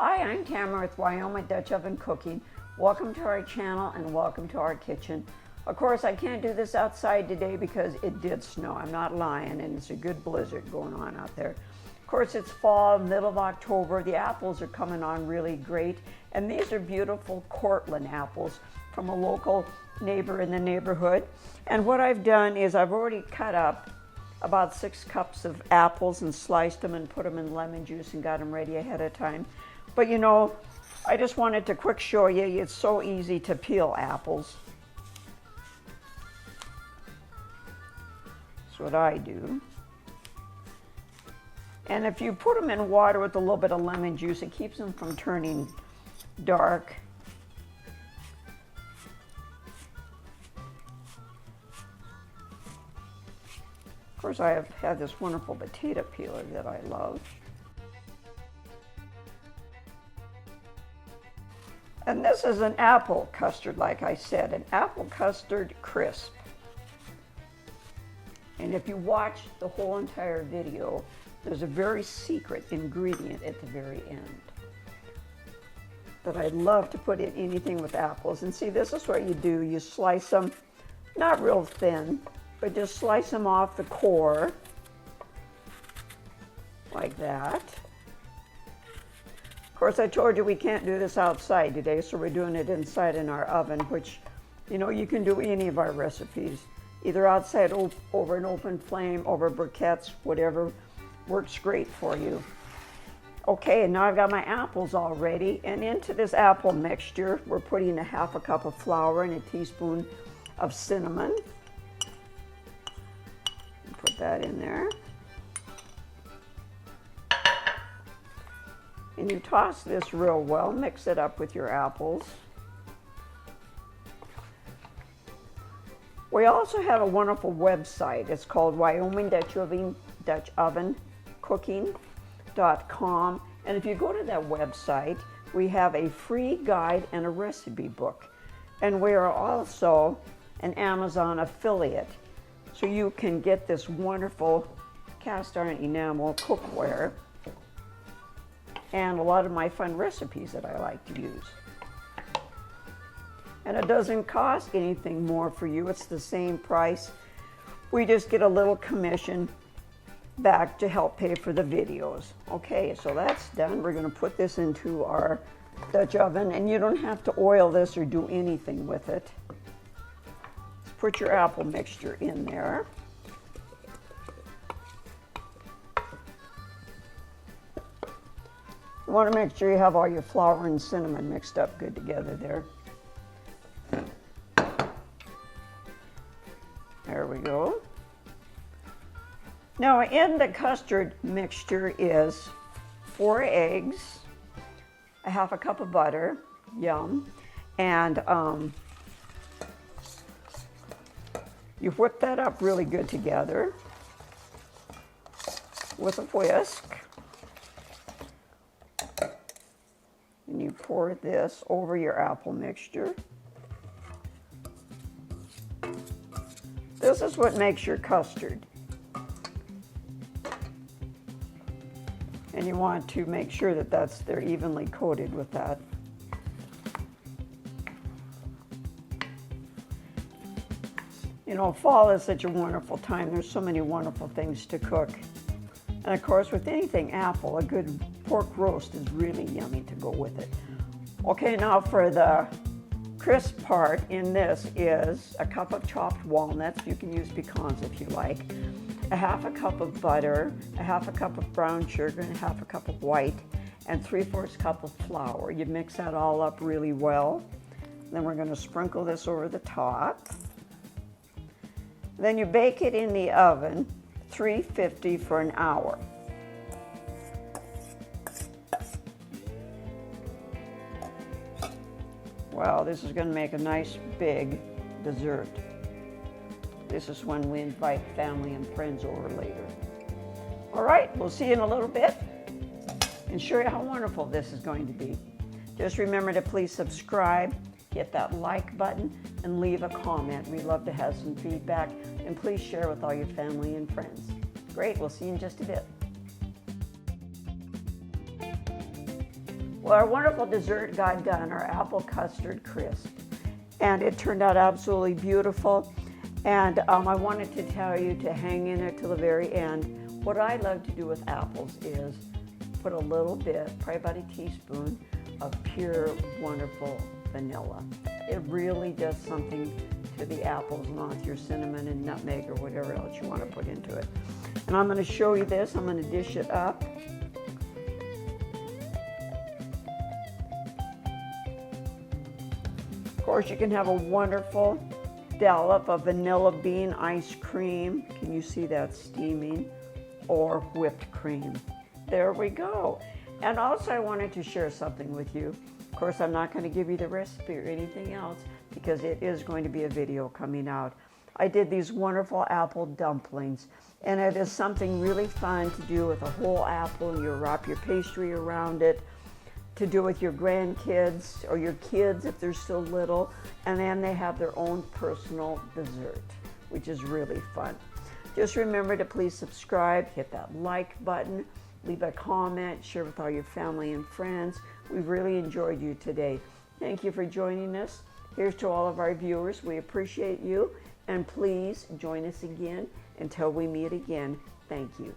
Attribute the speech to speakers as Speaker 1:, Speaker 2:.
Speaker 1: Hi, I'm Tamara with Wyoming Dutch Oven Cooking. Welcome to our channel and welcome to our kitchen. Of course, I can't do this outside today because it did snow. I'm not lying, and it's a good blizzard going on out there. Of course, it's fall, middle of October. The apples are coming on really great, and these are beautiful Cortland apples from a local neighbor in the neighborhood. And what I've done is I've already cut up about 6 cups of apples and sliced them and put them in lemon juice and got them ready ahead of time. But you know, I just wanted to quick show you, it's so easy to peel apples. That's what I do. And if you put them in water with a little bit of lemon juice, it keeps them from turning dark. Of course, I have this wonderful potato peeler that I love. And this is an apple custard, like I said, an Apple Custard Crisp. And if you watch the whole entire video, there's a very secret ingredient at the very end that I love to put in anything with apples. And see, this is what you do. You slice them, not real thin, but just slice them off the core, like that. Of course, I told you we can't do this outside today, so we're doing it inside in our oven, which, you know, you can do any of our recipes, either outside over an open flame, over briquettes, whatever works great for you. Okay, and now I've got my apples all ready, and into this apple mixture, we're putting a half a cup of flour and a teaspoon of cinnamon. Put that in there. And you toss this real well, mix it up with your apples. We also have a wonderful website. It's called Wyoming Dutch Oven Cooking.com. And if you go to that website, we have a free guide and a recipe book. And we are also an Amazon affiliate. So you can get this wonderful cast iron enamel cookware and a lot of my fun recipes that I like to use. And it doesn't cost anything more for you. It's the same price. We just get a little commission back to help pay for the videos. Okay, so that's done. We're gonna put this into our Dutch oven, and you don't have to oil this or do anything with it. Let's put your apple mixture in there. You want to make sure you have all your flour and cinnamon mixed up good together there. There we go. Now in the custard mixture is 4 eggs, a half a cup of butter, yum, and you whip that up really good together with a whisk. And you pour this over your apple mixture. This is what makes your custard. And you want to make sure that they're evenly coated with that. You know, fall is such a wonderful time. There's so many wonderful things to cook. And of course, with anything apple, a good pork roast is really yummy to go with it. Okay, now for the crisp part in this is a cup of chopped walnuts. You can use pecans if you like. A half a cup of butter, a half a cup of brown sugar, and a half a cup of white, and 3/4 cup of flour. You mix that all up really well. Then we're gonna sprinkle this over the top. Then you bake it in the oven, 350 for an hour. Wow, this is going to make a nice big dessert. This is when we invite family and friends over later. All right, we'll see you in a little bit and show you how wonderful this is going to be. Just remember to please subscribe, hit that like button, and leave a comment. We'd love to have some feedback, and please share with all your family and friends. Great, we'll see you in just a bit. Well, our wonderful dessert got done, our apple custard crisp, and it turned out absolutely beautiful. And I wanted to tell you to hang in it till the very end. What I love to do with apples is put a little bit, probably about a teaspoon, of pure, wonderful vanilla. It really does something to the apples, along with your cinnamon and nutmeg or whatever else you want to put into it. And I'm going to show you this. I'm going to dish it up. Of course, you can have a wonderful dollop of vanilla bean ice cream. Can you see that steaming? Or whipped cream. There we go. And also I wanted to share something with you. Of course, I'm not going to give you the recipe or anything else because it is going to be a video coming out. I did these wonderful apple dumplings, and it is something really fun to do with a whole apple, and you wrap your pastry around it, to do with your grandkids or your kids if they're still little, and then they have their own personal dessert, which is really fun. Just remember to please subscribe, hit that like button, leave a comment, share with all your family and friends. We've really enjoyed you today. Thank you for joining us. Here's to all of our viewers. We appreciate you, and please join us again until we meet again. Thank you.